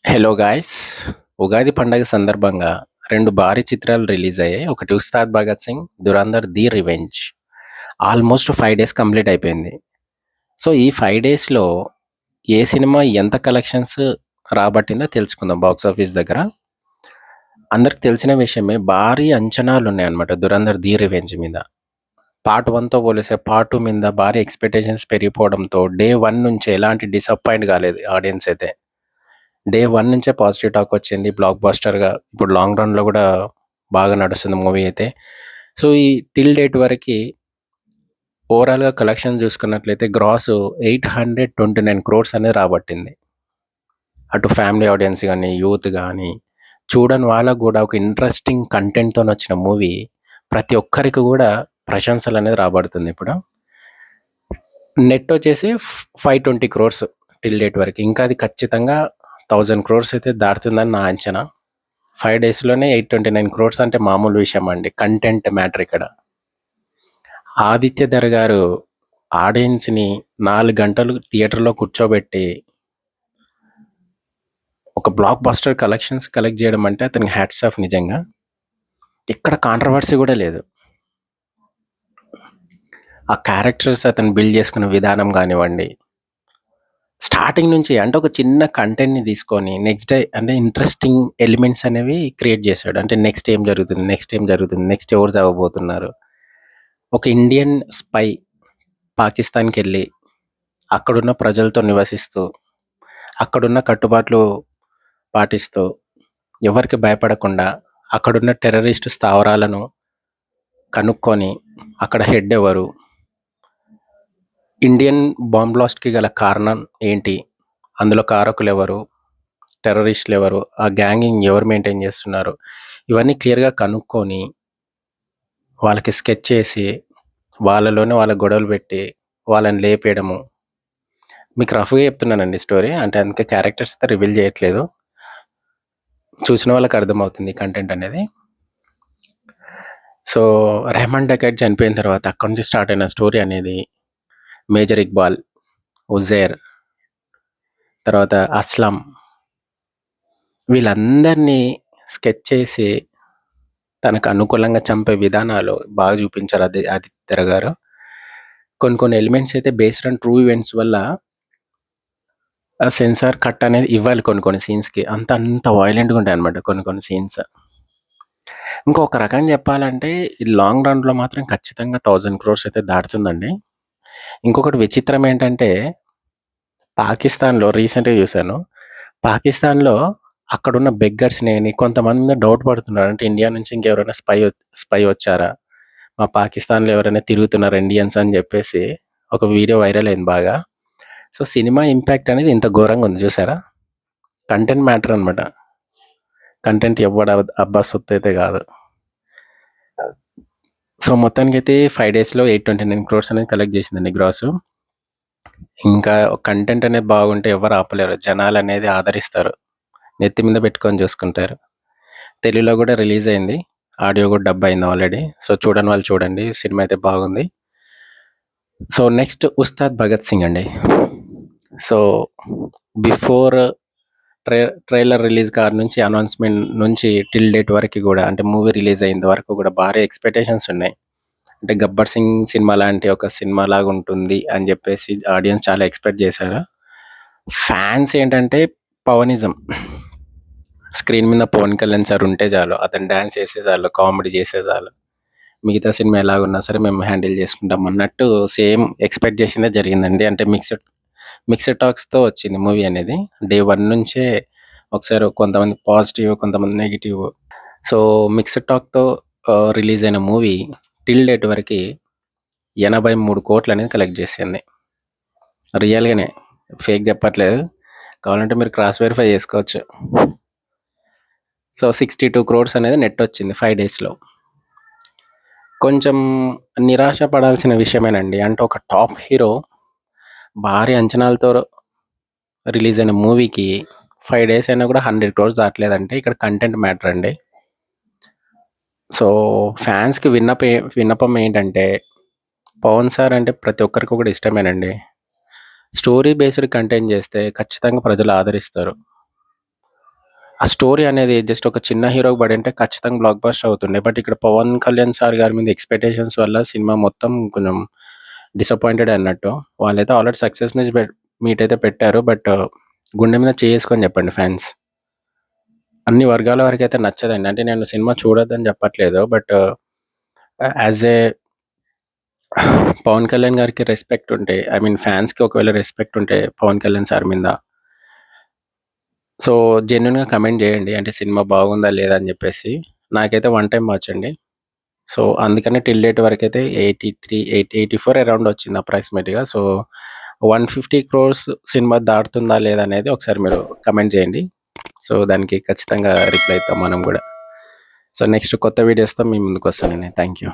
Hello guys! Ugadi పండగ సందర్భంగా 2 భారీ చిత్రాలు రిలీజ్ అయ్యాయి. ఒకటి 'Ustaad Bhagat Singh', 'Dhurandhar the revenge'. Almost 5 days complete అయిపోయింది. సో, ఈ 5 డేస్‌లో ఏ సినిమా ఎంత కలెక్షన్స్ రాబట్టిందో తెలుసుకుందాం బాక్స్ ఆఫీస్ దగ్గర. అందరికి తెలిసిన విషయమే, భారీ అంచనాలున్నాయన్నమాట 'దురంధర్ ది రివెంజ్' మీద. పార్ట్ 1తో పోలిస్తే పార్ట్ 2 మీద భారీ ఎక్స్‌పెక్టేషన్స్ పెరిగిపోవడంతో డే 1 నుంచే ఎలాంటి డిసప్పాయింట్ కాలేదు ఆడియన్స్ అయితే. డే 1 నుంచే పాజిటివ్ టాక్ వచ్చింది. బ్లాక్ బస్టర్‌గా ఇప్పుడు లాంగ్ రన్‌లో గూడా బాగా నడుస్తుంది మూవీ అయితే. సో, ఈ టిల్ డేట్ వరకి ఓవరాల్‌గా కలెక్షన్ చూసుకున్నట్లయితే గ్రాసు 829 క్రోర్స్ అనేది రాబట్టింది. అటు ఫ్యామిలీ ఆడియన్స్ గాని, యూత్ గాని, చూడని వాళ్ళకి గూడా ఒక ఇంట్రెస్టింగ్ కంటెంట్‌తోనొచ్చిన మూవీ ప్రతి ఒక్కరికి గూడా ప్రశంసలనేది రాబడుతుంది ఇప్పుడు. నెట్ వచ్చేసి 520 క్రోర్స్ టిల్ డేట్ వరకి. ఇంకా అది ఖచ్చితంగా 1000 క్రోర్స్ అయితే దాటుతుందని నా అంచనా. 5 డేస్‌లోనే 829 క్రోర్స్ అంటే మామూలు విషయమా అండి. కంటెంట్ మ్యాటర్ ఇక్కడ. ఆదిత్య ధర్ గారు ఆడియన్స్‌ని 4 గంటలు థియేటర్‌లో కూర్చోబెట్టి ఒక బ్లాక్ బస్టర్ కలెక్షన్స్ కలెక్ట్ చేయడం అంటే అతనికి హ్యాట్స్ ఆఫ్ నిజంగా. ఎక్కడ కాంట్రోవర్సీ గూడా లేదు. ఆ క్యారెక్టర్స్ అతను బిల్డ్ చేసుకున్న విధానం గానివ్వండి, స్టార్టింగ్ నుంచి అంటే ఒక చిన్న కంటెంట్‌ని తీసుకొని నెక్స్ట్ డే అంటే ఇంట్రెస్టింగ్ ఎలిమెంట్స్ అనేవి క్రియేట్ చేశాడు. అంటే నెక్స్ట్ ఏం జరుగుతుంది? నెక్స్ట్ ఏం జరుగుతుంది? నెక్స్ట్ ఎవరు చావబోతున్నారు? ఒక ఇండియన్ స్పై పాకిస్తాన్‌కెళ్ళి అక్కడున్న ప్రజలతో నివసిస్తూ, అక్కడున్న కట్టుబాట్లు పాటిస్తూ, ఎవరికీ భయపడకుండా అక్కడున్న టెర్రరిస్ట్ స్థావరాలను కనుక్కొని, అక్కడ హెడ్ ఎవరు? ఇండియన్ బాంబ్ బ్లాస్ట్‌కి గల కారణం ఏంటి? అందులో కారకులెవరు? టెర్రరిస్టులెవరు? ఆ గ్యాంగింగ్ ఎవరు మెయింటైన్ చేస్తున్నారు? ఇవన్నీ క్లియర్‌గా కనుక్కొని, వాళ్ళకి స్కెచ్ చేసి, వాళ్ళలోనే వాళ్ళకి గొడవలు పెట్టి, వాళ్ళని లేపేయడము. మీకు రఫ్‌గా చెప్తున్నానండి స్టోరీ. అంటే అందుకే క్యారెక్టర్స్ అయితే రివీల్ చేయట్లేదు. చూసిన వాళ్ళకి అర్థమవుతుంది కంటెంట్ అనేది. సో, 'రెహమాన్ డకైట్' చనిపోయిన తర్వాత అక్కడి నుంచి స్టార్ట్ అయిన స్టోరీ అనేది 'మేజర్ ఇక్బాల్', 'ఉజైర్' తర్వాత 'అస్లం' వీళ్ళందరినీ స్కెచ్ చేసి తనకు అనుకూలంగా చంపే విధానాలు బాగా చూపించారు ఆదిత్య గారు. కొన్ని కొన్ని ఎలిమెంట్స్ అయితే బేస్డ్ ఆన్ ట్రూ ఈవెంట్స్ వల్ల సెన్సార్ కట్ అనేది ఇవ్వాలి కొన్ని కొన్ని సీన్స్‌కి. అంత వయలెంట్‌గా ఉంటాయన్నమాట కొన్ని కొన్ని సీన్స్. ఇంకొక రకంగా చెప్పాలంటే ఈ లాంగ్ రన్‌లో మాత్రం ఖచ్చితంగా 1000 క్రోర్స్ అయితే దాటుతుందండి. ఇంకొకటి విచిత్రం ఏంటంటే పాకిస్తాన్‌లో రీసెంట్‌గా చూసాను. పాకిస్తాన్‌లో అక్కడున్న బెగ్గర్స్‌ని కొంతమంది మీద డౌట్ పడుతున్నారు. అంటే ఇండియా నుంచి ఇంకెవరైనా స్పై వచ్చారా? మా పాకిస్తాన్‌లో ఎవరైనా తిరుగుతున్నారా ఇండియన్స్ అని చెప్పేసి ఒక వీడియో వైరల్ అయింది బాగా. సో, సినిమా ఇంపాక్ట్ అనేది ఇంత ఘోరంగా ఉంది చూసారా? కంటెంట్ మ్యాటర్ అనమాట. కంటెంట్ ఎవ్వడు అబ్బా సొత్తయితే కాదు. సో, మొత్తానికైతే 5 డేస్‌లో 829 క్రోర్స్ అనేది కలెక్ట్ చేసిందండి గ్రాసు. ఇంకా కంటెంట్ అనేది బాగుంటే ఎవరు ఆపలేరు. జనాలనేది ఆదరిస్తారు. నెత్తి మీద పెట్టుకొని చూసుకుంటారు. తెలుగులో కూడా రిలీజ్ అయింది. ఆడియో కూడా డబ్ అయింది ఆల్రెడీ. సో, చూడని వాళ్ళు చూడండి. సినిమా అయితే బాగుంది. సో, నెక్స్ట్ 'ఉస్తాద్ భగత్ సింగ్' అండి. సో, బిఫోర్ ట్రైలర్ రిలీజ్ కాడ నుంచి అనౌన్స్‌మెంట్ నుంచి టిల్ డేట్ వరకి గూడా అంటే మూవీ రిలీజ్ అయ్యేంత వరకు గూడా భారీ ఎక్స్‌పెక్టేషన్స్ ఉన్నాయి. అంటే 'గబ్బర్ సింగ్' సినిమా లాంటి ఒక సినిమాలాగా ఉంటుంది అని జెప్పేసి ఆడియన్స్ చాలా ఎక్స్‌పెక్ట్ జేశారు. ఫ్యాన్స్ ఏంటంటే పవనిజం. స్క్రీన్ మీద పవన్ కళ్యాణ్ సార్ ఉంటే చాలు. అతను డాన్స్ చేస్తే చాలు, కామెడీ చేస్తే చాలు. మిగతా సినిమా ఎలాగున్నా సరే మేము హ్యాండిల్ చేసుకుంటాం అన్నట్టు సేమ్ ఎక్స్‌పెక్ట్ చేసిందే జరిగిందండి. అంటే మిక్స్డ్ టాక్స్‌తో వచ్చింది మూవీ అనేది. డే 1 నుంచే ఒకసారి కొంతమంది పాజిటివ్, కొంతమంది నెగెటివ్. సో, మిక్స్డ్ టాక్‌తో రిలీజ్ అయిన మూవీ టిల్ డేట్ వరకి 83,00,00,000 అనేది కలెక్ట్ చేసింది. రియల్‌గానే ఫేక్ చెప్పట్లేదు. కావాలంటే మీరు క్రాస్ వెరిఫై చేసుకోవచ్చు. సో, 62 క్రోర్స్ అనేది నెట్ వచ్చింది 5 డేస్‌లో. కొంచెం నిరాశ పడాల్సిన విషయమేనండి. అంటే ఒక టాప్ హీరో భారీ అంచనాలతో రిలీజ్ అయిన మూవీకి 5 డేస్ అయినా కూడా 100 క్రోర్స్ దాటలేదంటే ఇక్కడ కంటెంట్ మ్యాటర్ అండి. సో, ఫ్యాన్స్‌కి విన్నపం ఏంటంటే, పవన్ సార్ అంటే ప్రతి ఒక్కరికి కూడా ఇష్టమేనండి. స్టోరీ బేస్డ్ కంటెంట్ చేస్తే ఖచ్చితంగా ప్రజలు ఆదరిస్తారు. ఆ స్టోరీ అనేది జస్ట్ ఒక చిన్న హీరోకి పడింటే ఖచ్చితంగా బ్లాక్ బస్టర్ అవుతుండే. బట్ ఇక్కడ 'పవన్ కళ్యాణ్' సార్ గారి మీద ఎక్స్‌పెక్టేషన్స్ వల్ల సినిమా మొత్తం కొంచెం డిసప్పాయింటెడే అన్నట్టు. వాళ్ళైతే ఆల్రెడీ సక్సెస్ మీట్ అయితే పెట్టారు. బట్ గుండె మీద చేసుకొని చెప్పండి ఫ్యాన్స్. అన్ని వర్గాల వరకైతే నచ్చదండి. అంటే నేను సినిమా చూడొద్దని చెప్పట్లేదు. But as a 'Pawan Kalyan' గారికి రెస్పెక్ట్ ఉంటే, ఐ మీన్ ఫ్యాన్స్‌కి ఒకవేళ రెస్పెక్ట్ ఉంటే 'పవన్ కళ్యాణ్' సార్ మీద సో, జెన్యూన్‌గా కమెంట్ జేయండి. అంటే సినిమా బాగుందా? లేదా? అని జెప్పేసి. నాకైతే వన్ టైమ్ వాచ్ అండి. సో, అందుకనే టిల్ డేట్ వరకైతే 84 అరౌండ్ వచ్చింది అప్రాక్సిమేట్‌గా. సో, 150 క్రోర్స్ సినిమా దాటుతుందా? లేదా? అనేది ఒకసారి మీరు కమెంట్ జేయండి. సో, దానికి ఖచ్చితంగా రిప్లై ఇద్దాం మనం గూడా. సో, నెక్స్ట్ కొత్త వీడియోస్‌తో మీ ముందుకొస్తానండి. Thank you.